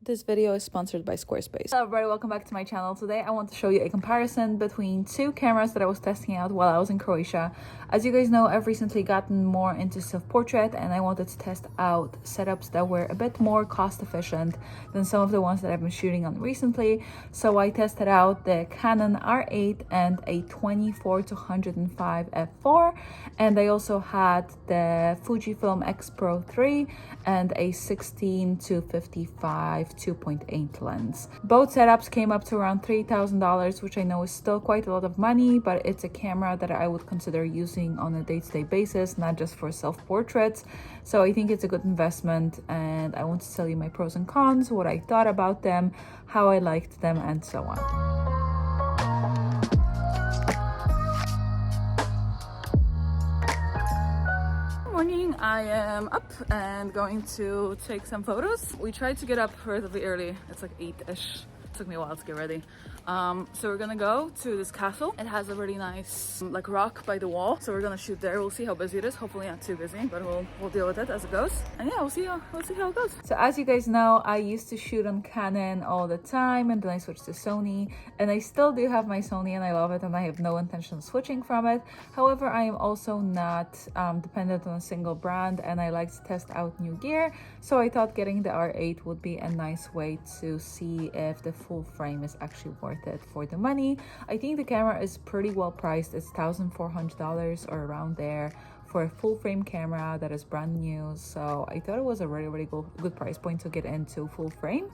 This video is sponsored by Squarespace. Hello everybody, welcome back to my channel. Today I want to show you a comparison between two cameras that I was testing out while I was in Croatia. As you guys know, I've recently gotten more into self-portrait and I wanted to test out setups that were a bit more cost efficient than some of the ones that I've been shooting on recently. So I tested out the Canon R8 and a 24-105 f4, and I also had the Fujifilm X-Pro3 and a 16-55 2.8 lens. Both setups came up to around $3,000, which I know is still quite a lot of money, but it's a camera that I would consider using on a day-to-day basis, not just for self-portraits. So I think it's a good investment, and I want to tell you my pros and cons, what I thought about them, how I liked them, and so on. Morning, I am up and going to take some photos. We tried to get up relatively early. It's like 8-ish. It took me a while to get ready. So we're gonna go to this castle. It has a really nice like rock by the wall, so we're gonna shoot there. We'll see how busy it is. Hopefully not too busy, but we'll deal with it as it goes. And yeah, we'll see how it goes. So as you guys know, I used to shoot on Canon all the time, and then I switched to Sony, and I still do have my Sony and I love it, and I have no intention of switching from it. However, I am also not dependent on a single brand, and I like to test out new gear, so I thought getting the R8 would be a nice way to see if the full frame is actually worth it for the money. I think the camera is pretty well priced. It's $1,400 or around there for a full frame camera that is brand new, so I thought it was a really good price point to get into full frame.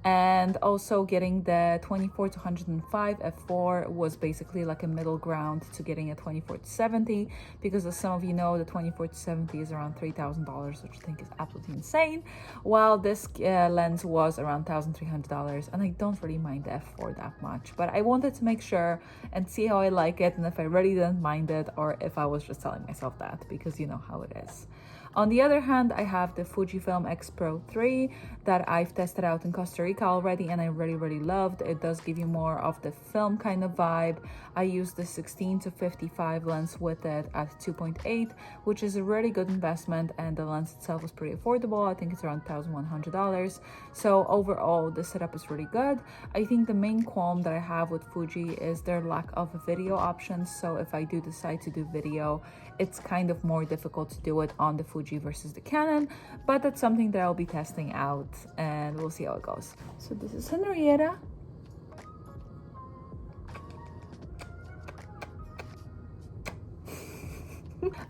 And also getting the 24-105 f4 was basically like a middle ground to getting a 24-70, because as some of you know, the 24-70 is around $3,000, which I think is absolutely insane, while this lens was around $1,300, and I don't really mind the f4 that much, but I wanted to make sure and see how I like it, and if I really didn't mind it, or if I was just telling myself that, because you know how it is. On the other hand, I have the Fujifilm X-Pro3 that I've tested out in Costa Rica already, and I really loved. It does give you more of the film kind of vibe. I used the 16-55 lens with it at 2.8, which is a really good investment, and the lens itself was pretty affordable. I think it's around $1,100. So overall, the setup is really good. I think the main qualm that I have with Fuji is their lack of video options. So if I do decide to do video, it's kind of more difficult to do it on the Fuji versus the Canon, but that's something that I'll be testing out, and we'll see how it goes. So this is Henrietta.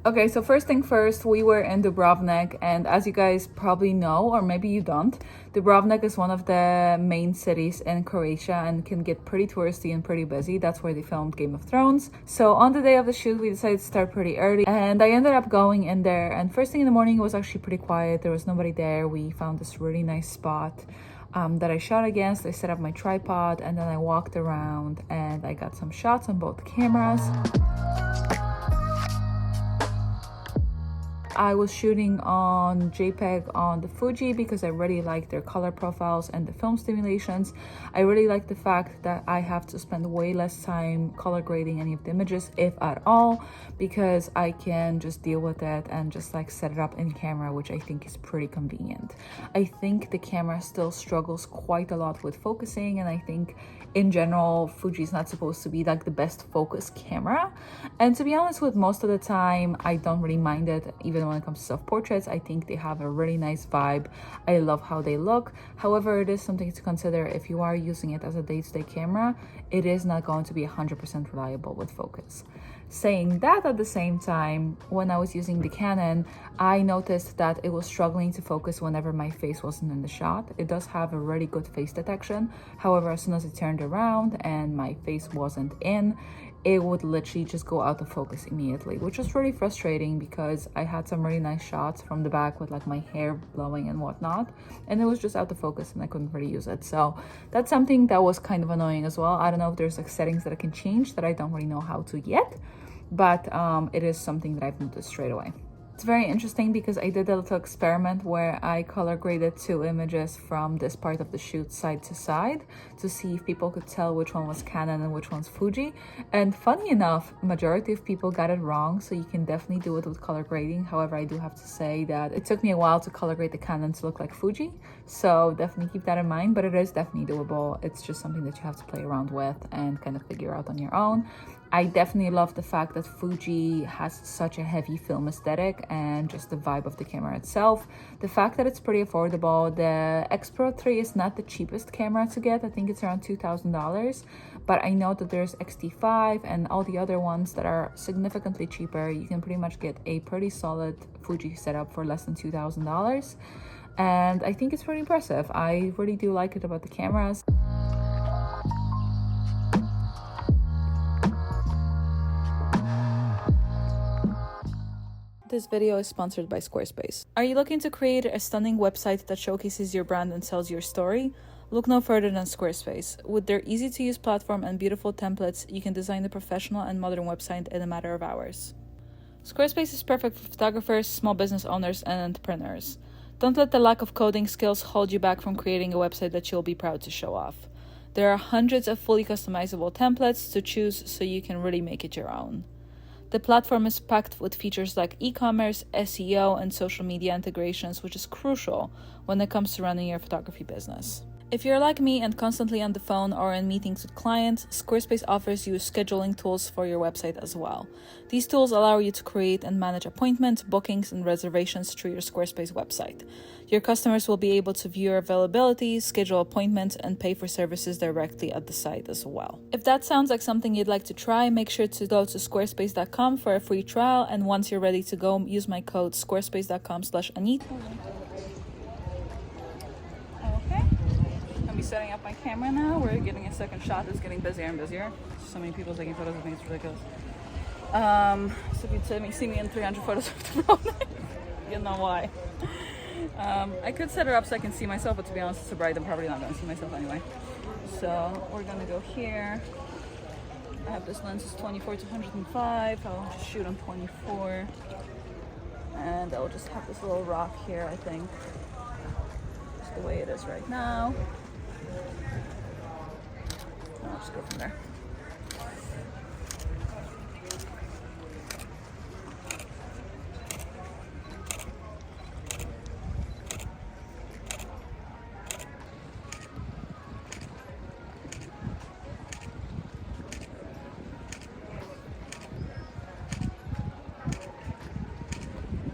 Okay, so first thing first, we were in Dubrovnik, and as you guys probably know, or maybe you don't, Dubrovnik is one of the main cities in Croatia and can get pretty touristy and pretty busy. That's where they filmed Game of Thrones. So on the day of the shoot, we decided to start pretty early, and I ended up going in there, and first thing in the morning, it was actually pretty quiet. There was nobody there. We found this really nice spot that I shot against. I set up my tripod, and then I walked around and I got some shots on both cameras. I was shooting on JPEG on the Fuji because I really like their color profiles and the film stimulations. I really like the fact that I have to spend way less time color grading any of the images, if at all, because I can just deal with it and just like set it up in camera, which I think is pretty convenient. I think the camera still struggles quite a lot with focusing, and I think in general, Fuji is not supposed to be like the best focus camera. And to be honest, with most of the time, I don't really mind it. Even when it comes to self-portraits, I think they have a really nice vibe. I love how they look. However, it is something to consider if you are using it as a day-to-day camera. It is not going to be 100% reliable with focus. Saying that, at the same time, when I was using the Canon, I noticed that it was struggling to focus whenever my face wasn't in the shot. It does have a really good face detection. However, as soon as it turned around and my face wasn't in, it would literally just go out of focus immediately, which was really frustrating because I had some really nice shots from the back with like my hair blowing and whatnot, and it was just out of focus and I couldn't really use it. So that's something that was kind of annoying as well. I don't know if there's like settings that I can change that I don't really know how to yet, but it is something that I've noticed straight away. It's very interesting because I did a little experiment where I color graded 2 images from this part of the shoot side to side to see if people could tell which one was Canon and which one's Fuji. And funny enough, majority of people got it wrong, so you can definitely do it with color grading. However, I do have to say that it took me a while to color grade the Canon to look like Fuji, so definitely keep that in mind, but it is definitely doable. It's just something that you have to play around with and kind of figure out on your own. I definitely love the fact that Fuji has such a heavy film aesthetic and just the vibe of the camera itself. The fact that it's pretty affordable. The X-Pro3 is not the cheapest camera to get. I think it's around $2,000, but I know that there's X-T5 and all the other ones that are significantly cheaper. You can pretty much get a pretty solid Fuji setup for less than $2,000. And I think it's pretty impressive. I really do like it about the cameras. This video is sponsored by Squarespace. Are you looking to create a stunning website that showcases your brand and tells your story? Look no further than Squarespace. With their easy-to-use platform and beautiful templates, you can design a professional and modern website in a matter of hours. Squarespace is perfect for photographers, small business owners, and entrepreneurs. Don't let the lack of coding skills hold you back from creating a website that you'll be proud to show off. There are hundreds of fully customizable templates to choose, so you can really make it your own. The platform is packed with features like e-commerce, SEO, and social media integrations, which is crucial when it comes to running your photography business. If you're like me and constantly on the phone or in meetings with clients, Squarespace offers you scheduling tools for your website as well. These tools allow you to create and manage appointments, bookings, and reservations through your Squarespace website. Your customers will be able to view your availability, schedule appointments, and pay for services directly at the site as well. If that sounds like something you'd like to try, make sure to go to squarespace.com for a free trial, and once you're ready to go, use my code squarespace.com/Anita. Setting up my camera now. We're getting a second shot. It's getting busier and busier. So many people taking photos. I think it's ridiculous. So if you see me in 300 photos of the phone, you know why. I could set her up so I can see myself, but to be honest, it's so bright, I'm probably not going to see myself anyway. So we're gonna go here. I have this lens is 24 to 105. I'll just shoot on 24, and I'll just have this little rock here. I think just the way it is right now. I'll just go from there.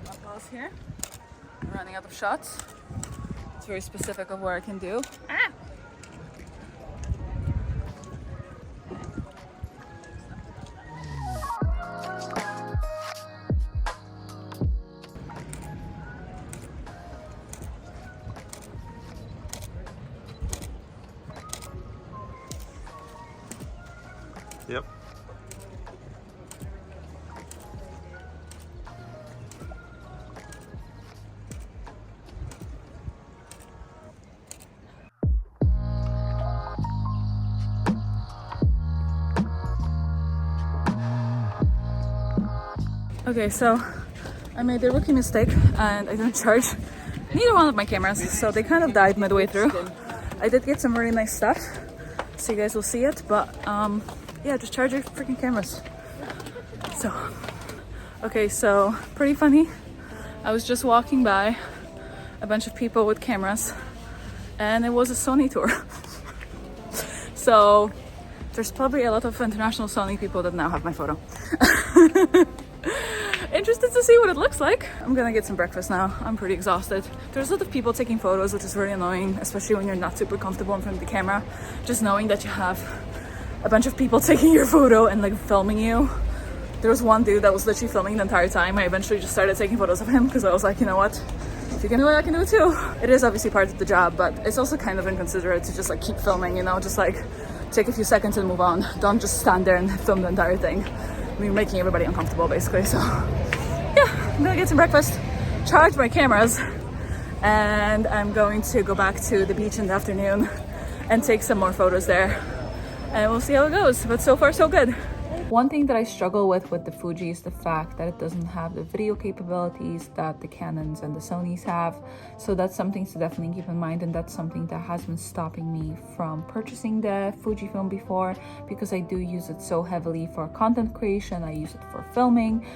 I'll pause here. I'm running out of shots. It's very specific of what I can do. Yep. Okay, so I made the rookie mistake and I didn't charge neither one of my cameras, so they kind of died midway through. I did get some really nice stuff, so you guys will see it, but yeah, just charge your freaking cameras. So, okay, so pretty funny. I was just walking by a bunch of people with cameras and it was a Sony tour. So there's probably a lot of international Sony people that now have my photo. Interested to see what it looks like. I'm gonna get some breakfast now. I'm pretty exhausted. There's a lot of people taking photos, which is really annoying, especially when you're not super comfortable in front of the camera. Just knowing that you have a bunch of people taking your photo and like filming you. There was one dude that was literally filming the entire time. I eventually just started taking photos of him because I was like, you know what? If you can do it, I can do it too. It is obviously part of the job, but it's also kind of inconsiderate to just like keep filming, you know, just like take a few seconds and move on. Don't just stand there and film the entire thing. I mean, making everybody uncomfortable basically. So yeah, I'm gonna get some breakfast, charge my cameras, and I'm going to go back to the beach in the afternoon and take some more photos there. And we'll see how it goes, but so far so good. One thing that I struggle with the Fuji is the fact that it doesn't have the video capabilities that the Canons and the Sonys have. So that's something to definitely keep in mind, and that's something that has been stopping me from purchasing the Fujifilm before, because I do use it so heavily for content creation. I use it for filming.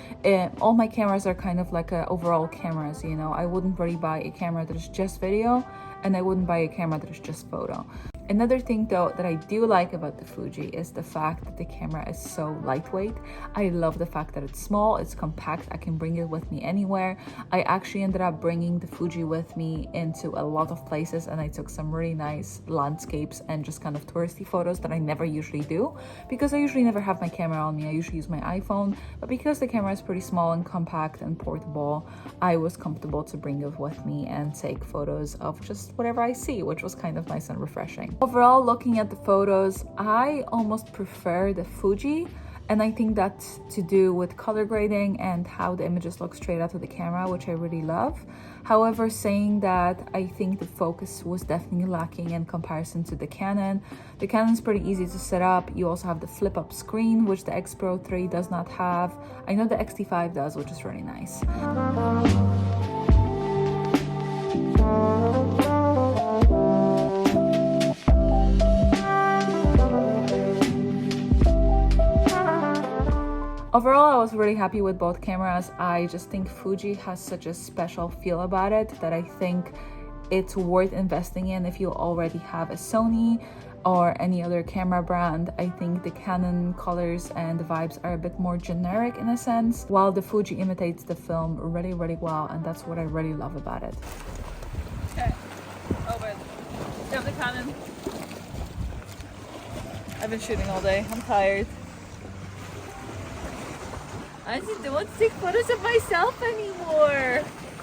All my cameras are kind of like overall cameras, you know. I wouldn't really buy a camera that is just video, and I wouldn't buy a camera that is just photo. Another thing though that I do like about the Fuji is the fact that the camera is so lightweight. I love the fact that it's small, it's compact, I can bring it with me anywhere. I actually ended up bringing the Fuji with me into a lot of places, and I took some really nice landscapes and just kind of touristy photos that I never usually do, because I usually never have my camera on me. I usually use my iPhone, but because the camera is pretty small and compact and portable, I was comfortable to bring it with me and take photos of just whatever I see, which was kind of nice and refreshing. Overall, looking at the photos, I almost prefer the Fuji, and I think that's to do with color grading and how the images look straight out of the camera, which I really love. However, saying that, I think the focus was definitely lacking in comparison to the Canon. The Canon's pretty easy to set up. You also have the flip-up screen, which the X-Pro3 does not have. I know the X-T5 does, which is really nice. Overall, I was really happy with both cameras. I just think Fuji has such a special feel about it that I think it's worth investing in if you already have a Sony or any other camera brand. I think the Canon colors and the vibes are a bit more generic in a sense, while the Fuji imitates the film really, really well, and that's what I really love about it. Okay, over. You have the Canon. I've been shooting all day, I'm tired. I just don't want to take photos of myself anymore.